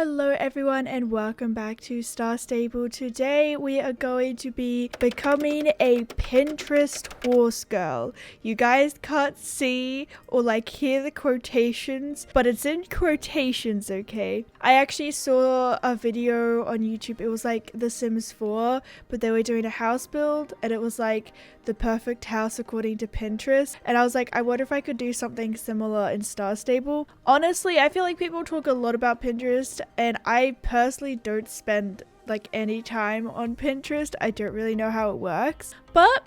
Hello everyone and welcome back to Star Stable. Today we are going to be becoming a Pinterest horse girl. You guys can't see or hear the quotations, but it's in quotations, okay? I actually saw a video on YouTube. It was like The Sims 4, but they were doing a house build and it was like the perfect house according to Pinterest. And I was like, I wonder if I could do something similar in Star Stable. Honestly, I feel like people talk a lot about Pinterest and I personally don't spend any time on Pinterest. I don't really know how it works, but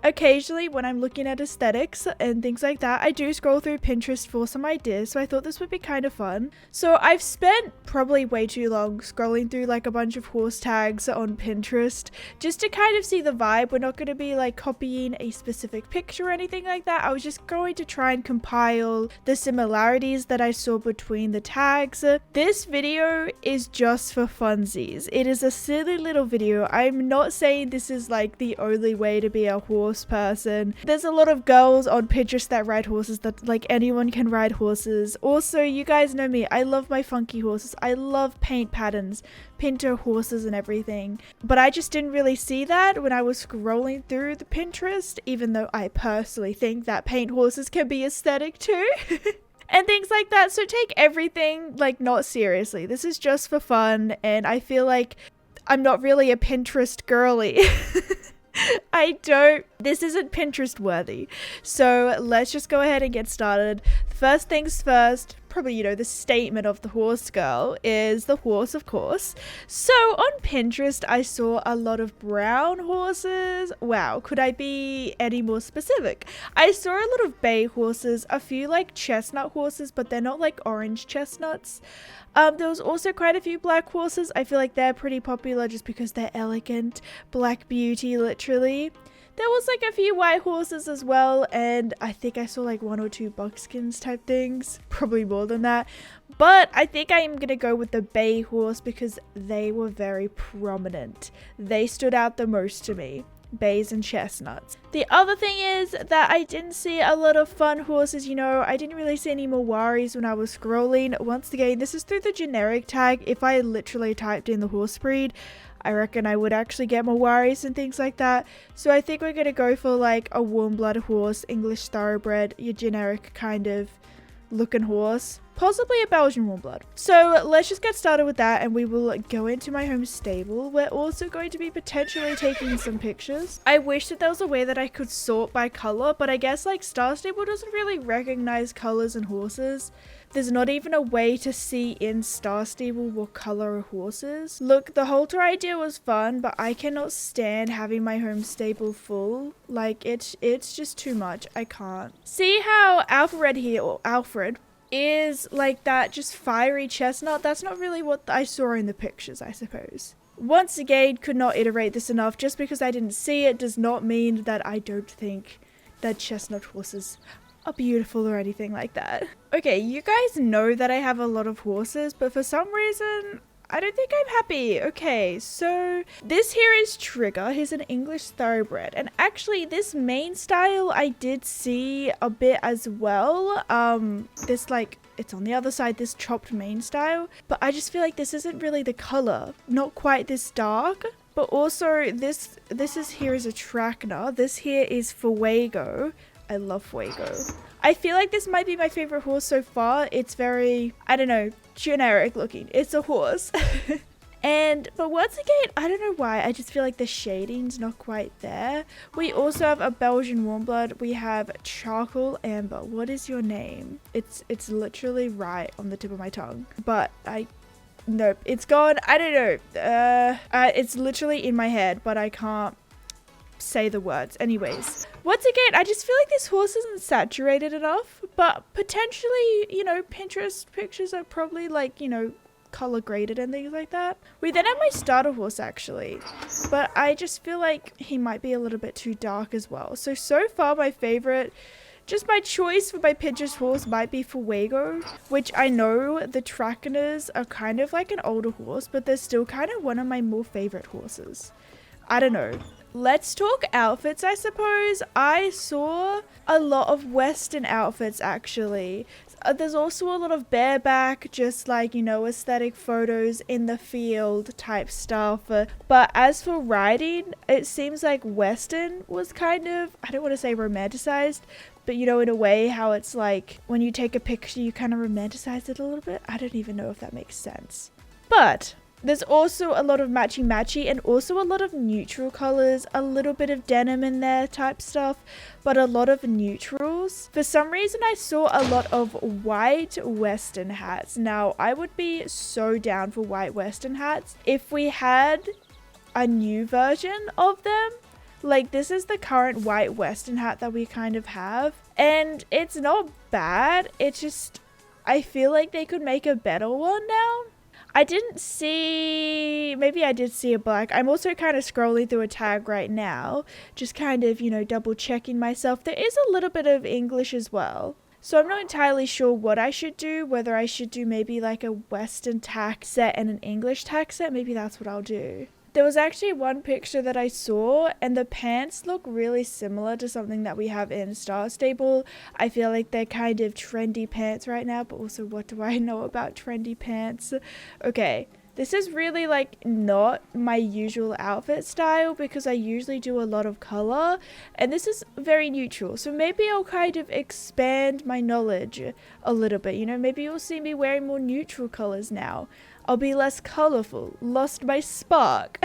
occasionally when I'm looking at aesthetics and things like that, I do scroll through Pinterest for some ideas, so I thought this would be kind of fun. So I've spent probably way too long scrolling through a bunch of horse tags on Pinterest just to kind of see the vibe. We're not going to be copying a specific picture or anything like that. I was just going to try and compile the similarities that I saw between the tags. This video is just for funsies. It is a silly little video. I'm not saying this is the only way to be a horse person. There's a lot of girls on Pinterest that ride horses, that anyone can ride horses. Also, you guys know me, I love my funky horses. I love paint patterns, pinto horses and everything, but I just didn't really see that when I was scrolling through the Pinterest, even though I personally think that paint horses can be aesthetic too. And things like that. So take everything not seriously. This is just for fun, and I feel like I'm not really a Pinterest girly. This isn't Pinterest worthy. So let's just go ahead and get started. First things first, probably, the statement of the horse girl is the horse, of course. So on Pinterest, I saw a lot of brown horses. Wow, could I be any more specific? I saw a lot of bay horses, a few chestnut horses, but they're not orange chestnuts. There was also quite a few black horses. I feel like they're pretty popular just because they're elegant. Black beauty, literally. There was a few white horses as well, and I think I saw one or two buckskins type things. Probably more than that. But I think I am going to go with the bay horse because they were very prominent. They stood out the most to me. Bays and chestnuts. The other thing is that I didn't see a lot of fun horses. I didn't really see any Mawaris when I was scrolling. Once again, this is through the generic tag. If I literally typed in the horse breed, I reckon I would actually get Mawaris and things like that. So I think we're going to go for a warm-blooded horse, English thoroughbred, your generic kind of looking horse. Possibly a Belgian warm blood. So let's just get started with that and we will go into my home stable. We're also going to be potentially taking some pictures. I wish that there was a way that I could sort by color, but I guess Star Stable doesn't really recognize colors and horses. There's not even a way to see in Star Stable what color a horse is. Look, the halter idea was fun, but I cannot stand having my home stable full. It's just too much. I can't. See how Alfred here, or Alfred, is that just fiery chestnut? That's not really what I saw in the pictures, I suppose. Once again, could not iterate this enough. Just because I didn't see it does not mean that I don't think that chestnut horses are beautiful or anything like that. Okay, you guys know that I have a lot of horses, but for some reason I don't think I'm happy. Okay, so this here is Trigger. He's an English thoroughbred. And actually, this mane style I did see a bit as well. This it's on the other side, this chopped mane style. But I just feel like this isn't really the color. Not quite this dark. But also, this here is a Trackner. This here is Fuego. I love Fuego. I feel like this might be my favorite horse so far. It's very, I don't know, generic looking. It's a horse. But once again, I don't know why. I just feel like the shading's not quite there. We also have a Belgian warm blood. We have Charcoal Amber. What is your name? It's literally right on the tip of my tongue. But nope, it's gone. I don't know. It's literally in my head, but I can't say the words. Anyways, once again, I just feel like this horse isn't saturated enough, but potentially, Pinterest pictures are probably color graded and things like that. We then have my starter horse actually, but I just feel like he might be a little bit too dark as well. So far my favorite, just my choice for my Pinterest horse might be Fuego, which I know the Trackners are kind of an older horse, but they're still kind of one of my more favorite horses. I don't know. Let's talk outfits, I suppose. I saw a lot of Western outfits actually. There's also a lot of bareback, just like, you know, aesthetic photos in the field type stuff. But as for writing, it seems like Western was kind of, I don't want to say romanticized, but you know, in a way how it's like when you take a picture, you kind of romanticize it a little bit. I don't even know if that makes sense. But there's also a lot of matchy-matchy and also a lot of neutral colors, a little bit of denim in there type stuff, but a lot of neutrals. For some reason, I saw a lot of white Western hats. Now, I would be so down for white Western hats if we had a new version of them. Like, this is the current white Western hat that we kind of have, and it's not bad. It's just, I feel like they could make a better one now. I didn't see, maybe I did see a black. I'm also kind of scrolling through a tag right now, just kind of, you know, double checking myself. There is a little bit of English as well. So I'm not entirely sure what I should do, whether I should do maybe like a Western tack set and an English tack set. Maybe that's what I'll do. There was actually one picture that I saw and the pants look really similar to something that we have in Star Stable. I feel like they're kind of trendy pants right now, but also what do I know about trendy pants? Okay, this is really like not my usual outfit style because I usually do a lot of color and this is very neutral. So maybe I'll kind of expand my knowledge a little bit, you know, maybe you'll see me wearing more neutral colors now. I'll be less colorful, lost my spark.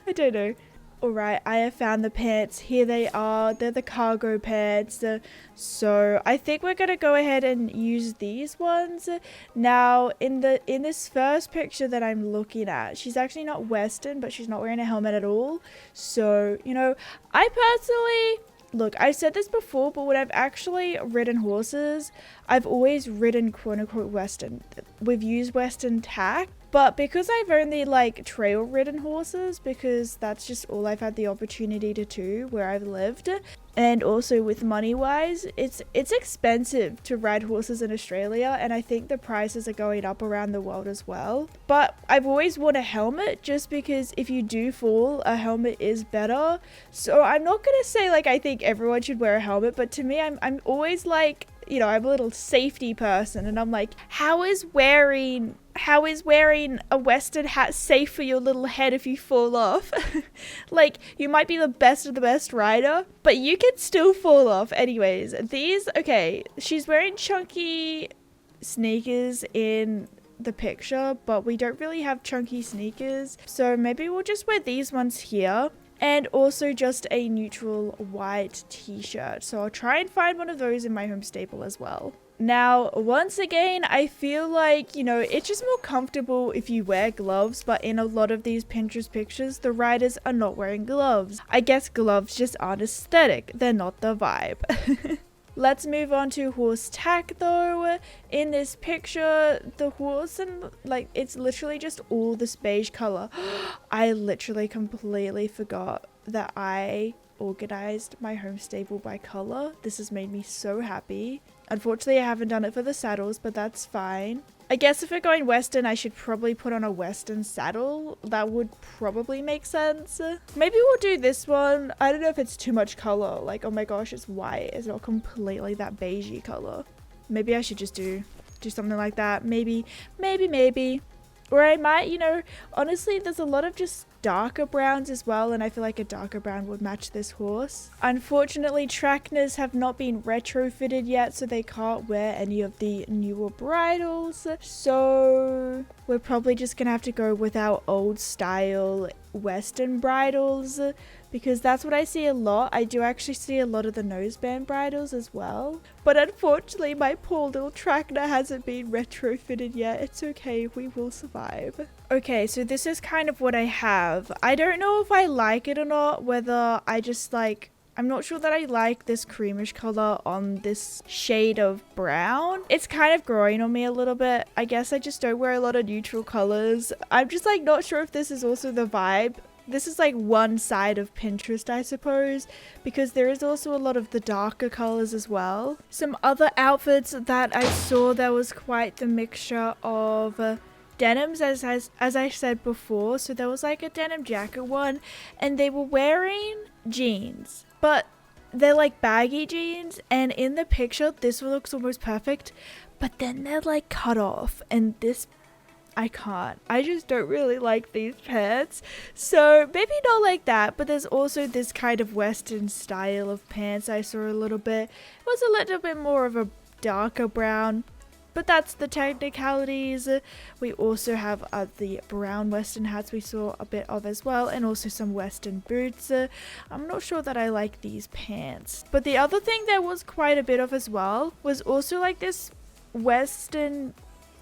I don't know. Alright, I have found the pants. Here they are. They're the cargo pants. So I think we're going to go ahead and use these ones. Now, in this first picture that I'm looking at, she's actually not Western, but she's not wearing a helmet at all. So, you know, I personally... Look, I've said this before, but when I've actually ridden horses, I've always ridden quote-unquote Western. We've used Western tack, but because I've only like trail ridden horses, because that's just all I've had the opportunity to do where I've lived, and also with money-wise, it's expensive to ride horses in Australia, and I think the prices are going up around the world as well. But I've always worn a helmet just because if you do fall, a helmet is better. So I'm not gonna say like I think everyone should wear a helmet, but to me, I'm always like, you know, I'm a little safety person, and I'm like, how is wearing a Western hat safe for your little head if you fall off? Like, you might be the best of the best rider, but you can still fall off. Anyways, these, okay, she's wearing chunky sneakers in the picture, but we don't really have chunky sneakers, so maybe we'll just wear these ones here. And also just a neutral white t-shirt. So I'll try and find one of those in my home stable as well. Now, once again, I feel like, you know, it's just more comfortable if you wear gloves, but in a lot of these Pinterest pictures, the riders are not wearing gloves. I guess gloves just aren't aesthetic. They're not the vibe. Let's move on to horse tack though. In this picture, the horse and like it's literally just all this beige color. I literally completely forgot that I organized my home stable by color. This has made me so happy. Unfortunately, I haven't done it for the saddles, but that's fine. I guess if we're going Western, I should probably put on a Western saddle. That would probably make sense. Maybe we'll do this one. I don't know if it's too much color. Like, oh my gosh, it's white. It's not completely that beigey color. Maybe I should just do something like that. Maybe. Or I might, you know, honestly, there's a lot of just darker browns as well, and I feel like a darker brown would match this horse. Unfortunately, trackers have not been retrofitted yet, so they can't wear any of the newer bridles. So we're probably just gonna have to go with our old style Western bridles, because that's what I see a lot. I do actually see a lot of the noseband bridles as well. But unfortunately, my poor little tracker hasn't been retrofitted yet. It's okay, we will survive. Okay, so this is kind of what I have. I don't know if I like it or not, whether I just like... I'm not sure that I like this creamish color on this shade of brown. It's kind of growing on me a little bit. I guess I just don't wear a lot of neutral colors. I'm just like not sure if this is also the vibe. This is like one side of Pinterest, I suppose, because there is also a lot of the darker colors as well. Some other outfits that I saw, there was quite the mixture of denims, as I said before. So there was like a denim jacket one, and they were wearing jeans, but they're like baggy jeans, and in the picture this looks almost perfect, but then they're like cut off, and this I can't. I just don't really like these pants. So maybe not like that, but there's also this kind of Western style of pants I saw a little bit. It was a little bit more of a darker brown, but that's the technicalities. We also have the brown Western hats we saw a bit of as well, and also some Western boots. I'm not sure that I like these pants. But the other thing there was quite a bit of as well was also like this Western,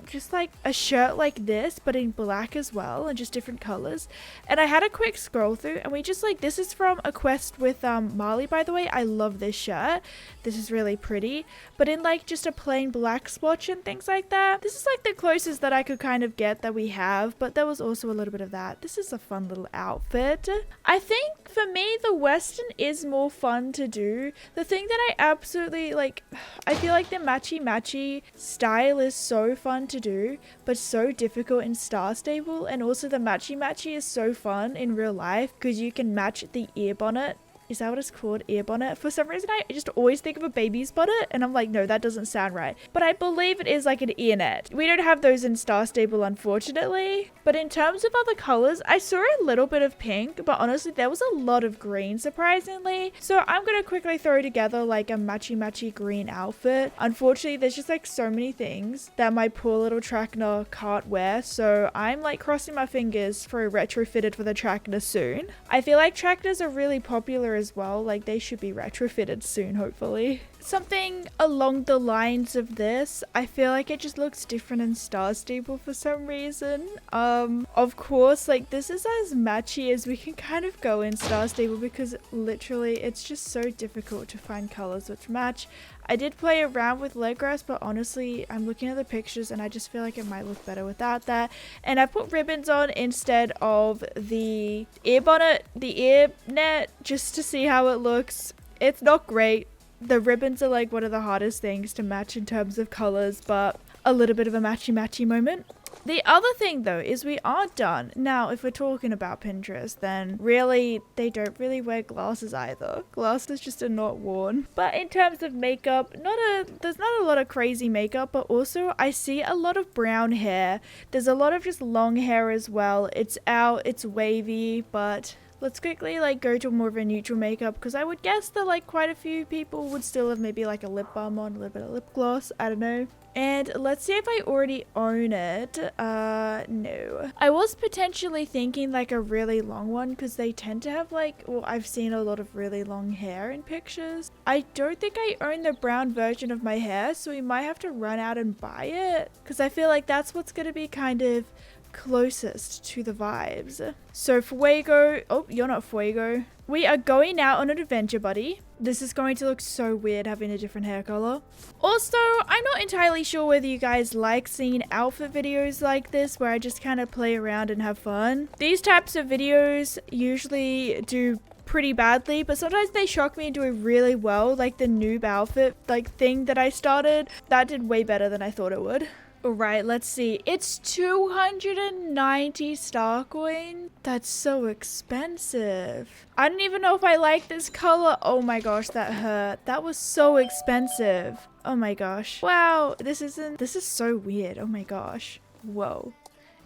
just like a shirt like this but in black as well, and just different colors. And I had a quick scroll through, and we just like, this is from A Quest with Marley, by the way. I love this shirt. This is really pretty, but in like just a plain black swatch and things like that. This is like the closest that I could kind of get that we have, but there was also a little bit of that. This is a fun little outfit. I think for me the Western is more fun to do. The thing that I absolutely like, I feel like the matchy-matchy style is so fun to do, but so difficult in Star Stable. And also the matchy-matchy is so fun in real life because you can match the ear bonnet. Is that what it's called? Ear bonnet? For some reason, I just always think of a baby's bonnet, and I'm like, no, that doesn't sound right. But I believe it is like an ear net. We don't have those in Star Stable, unfortunately. But in terms of other colors, I saw a little bit of pink, but honestly, there was a lot of green, surprisingly. So I'm going to quickly throw together like a matchy-matchy green outfit. Unfortunately, there's just like so many things that my poor little Trackner can't wear. So I'm like crossing my fingers for a retrofitted for the Trackner soon. I feel like Trackners are really popular as well. Like they should be retrofitted soon, hopefully. Something along the lines of this. I feel like it just looks different in Star Stable for some reason. Of course, like this is as matchy as we can kind of go in Star Stable, because literally it's just so difficult to find colors which match. I did play around with Leggrass, but honestly, I'm looking at the pictures and I just feel like it might look better without that. And I put ribbons on instead of the ear bonnet, the ear net, just to see how it looks. It's not great. The ribbons are like one of the hardest things to match in terms of colors, but a little bit of a matchy-matchy moment. The other thing though is we aren't done. Now, if we're talking about Pinterest, then really they don't really wear glasses either. Glasses just are not worn. But in terms of makeup, there's not a lot of crazy makeup, but also I see a lot of brown hair. There's a lot of just long hair as well. It's out, it's wavy, but let's quickly like go to more of a neutral makeup, because I would guess that like quite a few people would still have maybe like a lip balm on, a little bit of lip gloss, I don't know. And let's see if I already own it. No. I was potentially thinking like a really long one, because they tend to have like, well, I've seen a lot of really long hair in pictures. I don't think I own the brown version of my hair, so we might have to run out and buy it, because I feel like that's what's going to be kind of closest to the vibes. So Fuego, oh, you're not Fuego. We are going out on an adventure, buddy. This is going to look so weird having a different hair color. Also, I'm not entirely sure whether you guys like seeing outfit videos like this, where I just kind of play around and have fun. These types of videos usually do pretty badly, but sometimes they shock me and do really well. Like the noob outfit like thing that I started, that did way better than I thought it would. Alright, let's see. It's 290 star coin. That's so expensive. I don't even know if I like this color. Oh my gosh, that hurt. That was so expensive. Oh my gosh. Wow, this is so weird. Oh my gosh. Whoa.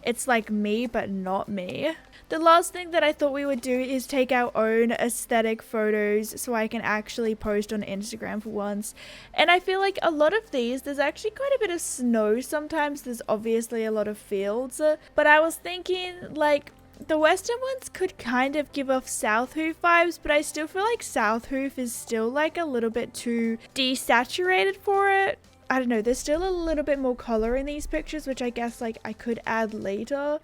It's like me, but not me. The last thing that I thought we would do is take our own aesthetic photos so I can actually post on Instagram for once. And I feel like a lot of these, there's actually quite a bit of snow sometimes. There's obviously a lot of fields. But I was thinking like the Western ones could kind of give off South Hoof vibes, but I still feel like South Hoof is still like a little bit too desaturated for it. I don't know, there's still a little bit more color in these pictures, which I guess like I could add later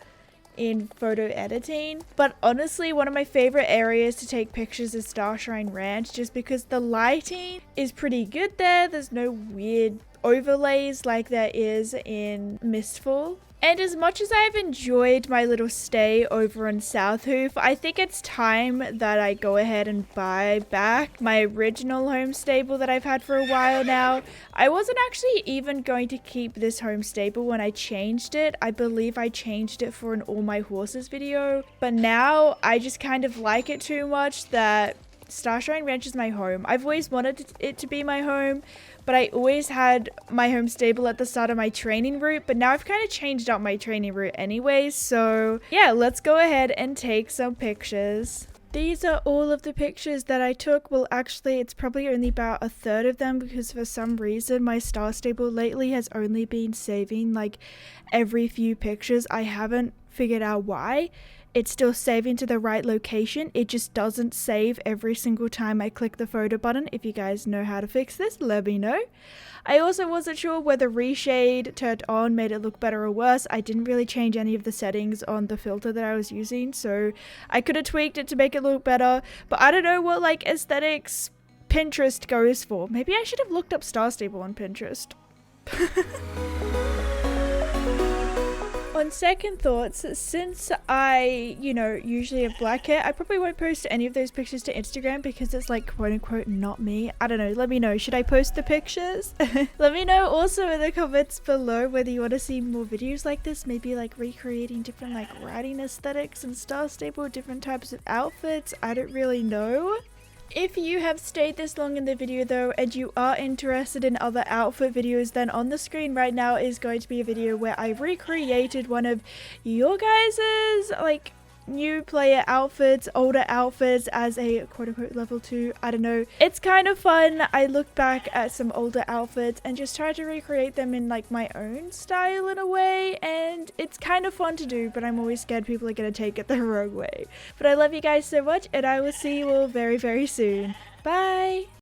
in photo editing. But honestly, one of my favorite areas to take pictures is Starshine Ranch, just because the lighting is pretty good there. There's no weird overlays like there is in Mistfall. And as much as I've enjoyed my little stay over in South Hoof, I think it's time that I go ahead and buy back my original home stable that I've had for a while now. I wasn't actually even going to keep this home stable when I changed it. I believe I changed it for an All My Horses video, but now I just kind of like it too much that Starshine Ranch is my home. I've always wanted it to be my home, but I always had my home stable at the start of my training route, but now I've kind of changed out my training route anyway. So yeah, let's go ahead and take some pictures. These are all of the pictures that I took. Well, actually, it's probably only about a third of them because for some reason my star stable lately has only been saving like every few pictures. I haven't figured out why. It's still saving to the right location. It just doesn't save every single time I click the photo button. If you guys know how to fix this, let me know. I also wasn't sure whether reshade turned on made it look better or worse. I didn't really change any of the settings on the filter that I was using, so I could have tweaked it to make it look better, but I don't know what like aesthetics Pinterest goes for. Maybe I should have looked up Star Stable on Pinterest. On second thoughts, since I, usually have black hair, I probably won't post any of those pictures to Instagram because it's like quote unquote not me. I don't know, let me know. Should I post the pictures? Let me know also in the comments below whether you want to see more videos like this, maybe like recreating different like writing aesthetics and Star Stable, different types of outfits. I don't really know. If you have stayed this long in the video though and you are interested in other outfit videos, then on the screen right now is going to be a video where I recreated one of your guys's like new player outfits, older outfits as a quote-unquote level 2. I don't know. It's kind of fun. I look back at some older outfits and just try to recreate them in like my own style in a way, and it's kind of fun to do, but I'm always scared people are going to take it the wrong way. But I love you guys so much, and I will see you all very, very soon. Bye!